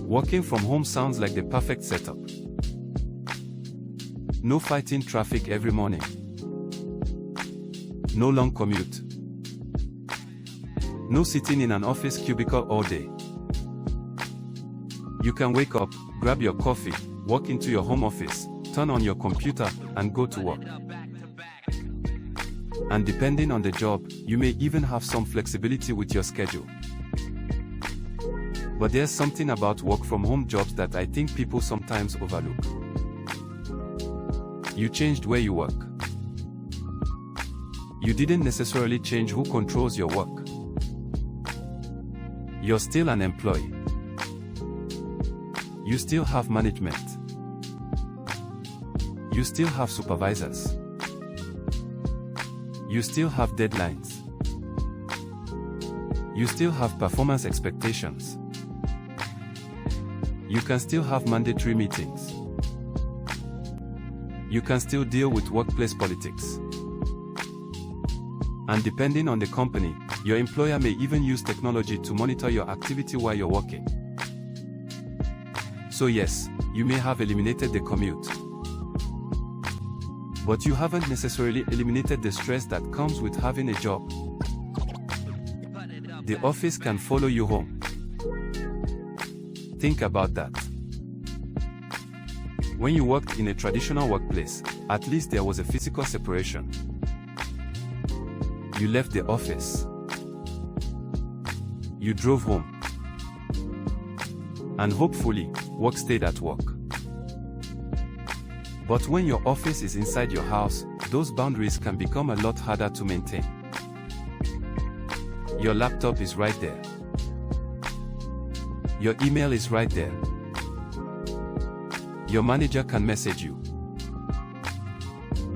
Working from home sounds like the perfect setup. No fighting traffic every morning. No long commute. No sitting in an office cubicle all day. You can wake up, grab your coffee, walk into your home office, turn on your computer, and go to work. And depending on the job, you may even have some flexibility with your schedule. But there's something about work-from-home jobs that I think people sometimes overlook. You changed where you work. You didn't necessarily change who controls your work. You're still an employee. You still have management. You still have supervisors. You still have deadlines. You still have performance expectations. You can still have mandatory meetings. You can still deal with workplace politics. And depending on the company, your employer may even use technology to monitor your activity while you're working. So yes, you may have eliminated the commute. But you haven't necessarily eliminated the stress that comes with having a job. The office can follow you home. Think about that. When you worked in a traditional workplace, at least there was a physical separation. You left the office. You drove home. And hopefully, work stayed at work. But when your office is inside your house, those boundaries can become a lot harder to maintain. Your laptop is right there. Your email is right there. Your manager can message you.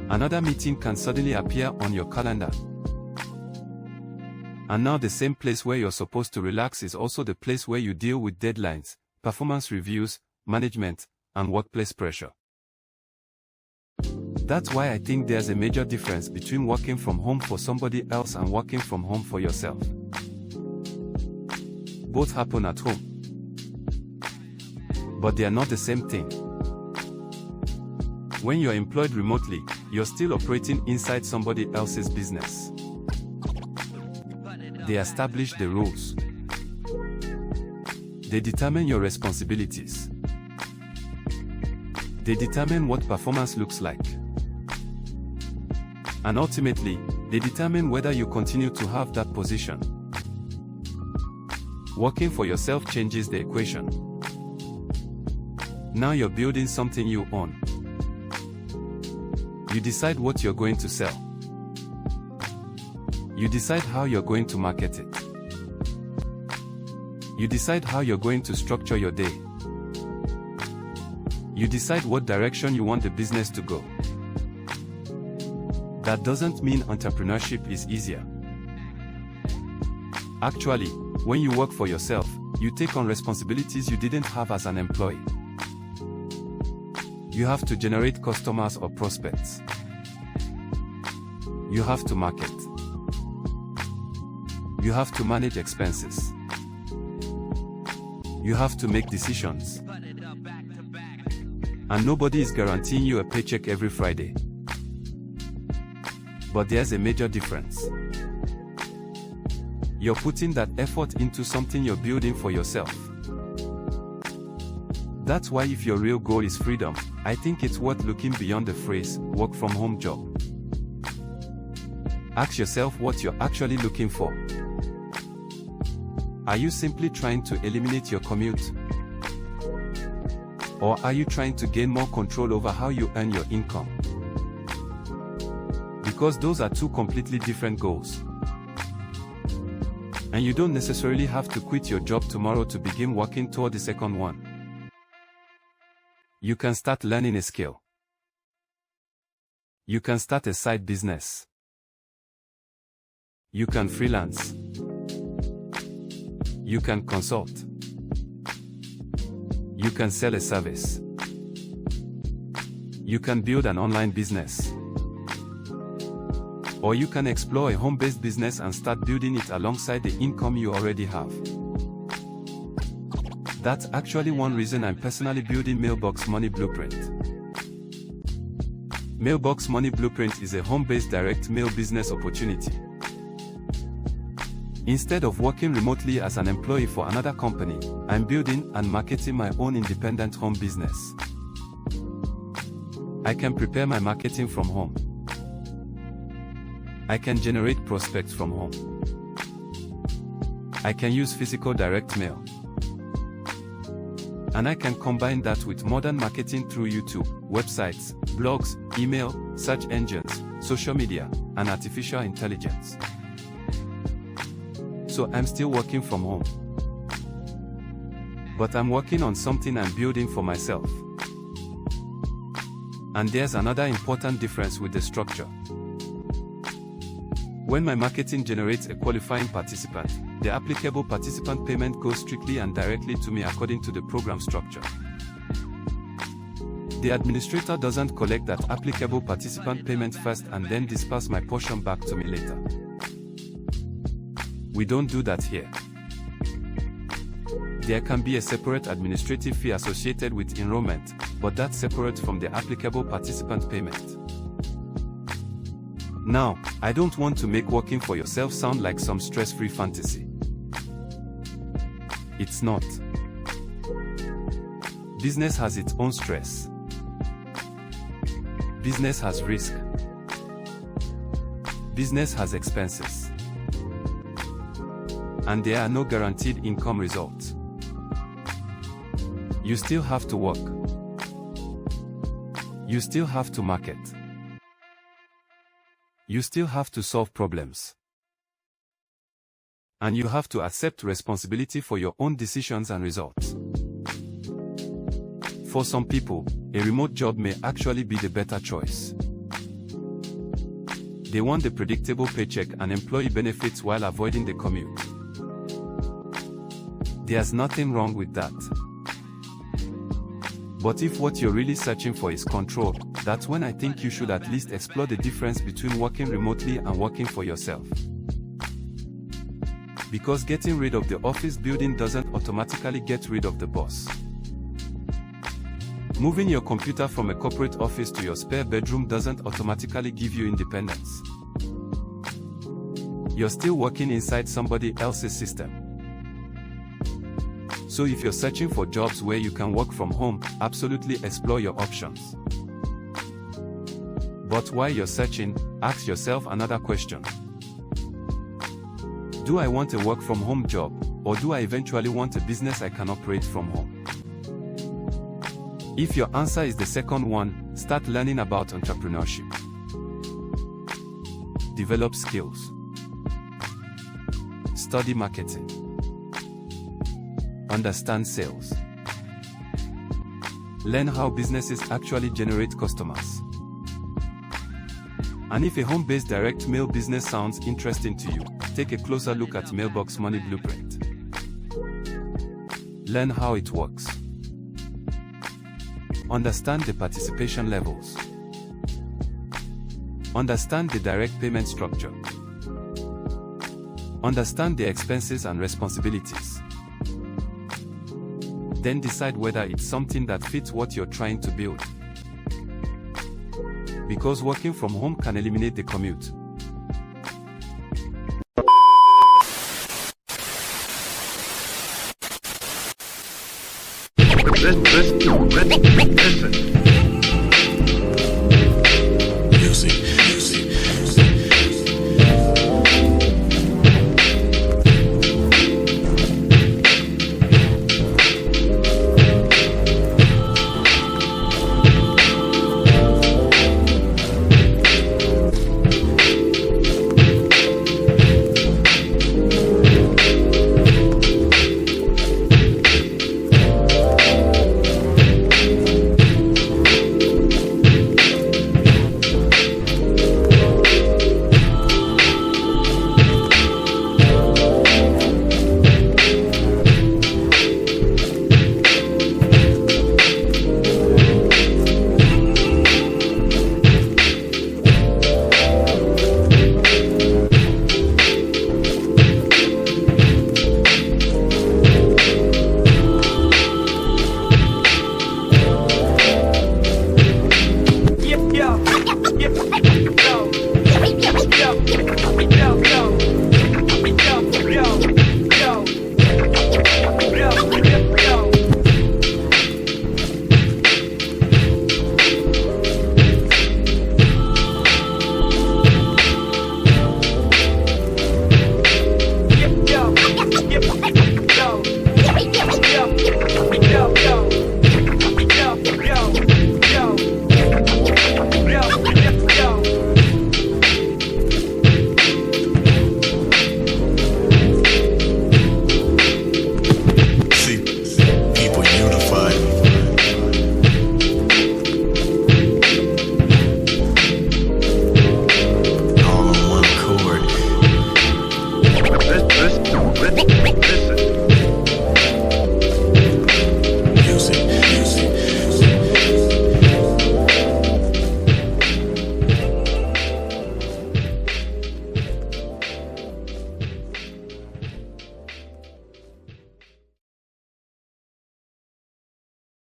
Another meeting can suddenly appear on your calendar. And now the same place where you're supposed to relax is also the place where you deal with deadlines, performance reviews, management, and workplace pressure. That's why I think there's a major difference between working from home for somebody else and working from home for yourself. Both happen at home. But they are not the same thing. When you're employed remotely, you're still operating inside somebody else's business. They establish the rules. They determine your responsibilities. They determine what performance looks like. And ultimately, they determine whether you continue to have that position. Working for yourself changes the equation. Now you're building something you own. You decide what you're going to sell. You decide how you're going to market it. You decide how you're going to structure your day. You decide what direction you want the business to go. That doesn't mean entrepreneurship is easier. Actually, when you work for yourself, you take on responsibilities you didn't have as an employee. You have to generate customers or prospects. You have to market. You have to manage expenses. You have to make decisions. And nobody is guaranteeing you a paycheck every Friday. But there's a major difference. You're putting that effort into something you're building for yourself. That's why if your real goal is freedom, I think it's worth looking beyond the phrase, work from home job. Ask yourself what you're actually looking for. Are you simply trying to eliminate your commute? Or are you trying to gain more control over how you earn your income? Because those are two completely different goals. And you don't necessarily have to quit your job tomorrow to begin working toward the second one. You can start learning a skill. You can start a side business. You can freelance. You can consult. You can sell a service. You can build an online business. Or you can explore a home-based business and start building it alongside the income you already have. that's actually one reason I'm personally building Mailbox Money Blueprint. Mailbox Money Blueprint is a home-based direct mail business opportunity. Instead of working remotely as an employee for another company, I'm building and marketing my own independent home business. I can prepare my marketing from home. I can generate prospects from home. I can use physical direct mail. And I can combine that with modern marketing through YouTube, websites, blogs, email, search engines, social media, and artificial intelligence. So I'm still working from home. But I'm working on something I'm building for myself. And there's another important difference with the structure. When my marketing generates a qualifying participant, the applicable participant payment goes strictly and directly to me according to the program structure. The administrator doesn't collect that applicable participant payment first and then disperse my portion back to me later. We don't do that here. There can be a separate administrative fee associated with enrollment, but that's separate from the applicable participant payment. Now, I don't want to make working for yourself sound like some stress-free fantasy. It's not. Business has its own stress. Business has risk. Business has expenses. And there are no guaranteed income results. You still have to work. You still have to market. You still have to solve problems. And you have to accept responsibility for your own decisions and results. For some people, a remote job may actually be the better choice. They want the predictable paycheck and employee benefits while avoiding the commute. There's nothing wrong with that. But if what you're really searching for is control, that's when I think you should at least explore the difference between working remotely and working for yourself. Because getting rid of the office building doesn't automatically get rid of the boss. Moving your computer from a corporate office to your spare bedroom doesn't automatically give you independence. You're still working inside somebody else's system. So if you're searching for jobs where you can work from home, absolutely explore your options. But while you're searching, ask yourself another question. Do I want a work from home job, or do I eventually want a business I can operate from home? If your answer is the second one, start learning about entrepreneurship. Develop skills. Study marketing. Understand sales. Learn how businesses actually generate customers. And if a home-based direct mail business sounds interesting to you, take a closer look at Mailbox Money Blueprint. Learn how it works. Understand the participation levels. Understand the direct payment structure. Understand the expenses and responsibilities. Then decide whether it's something that fits what you're trying to build. Because working from home can eliminate the commute. Listen. unified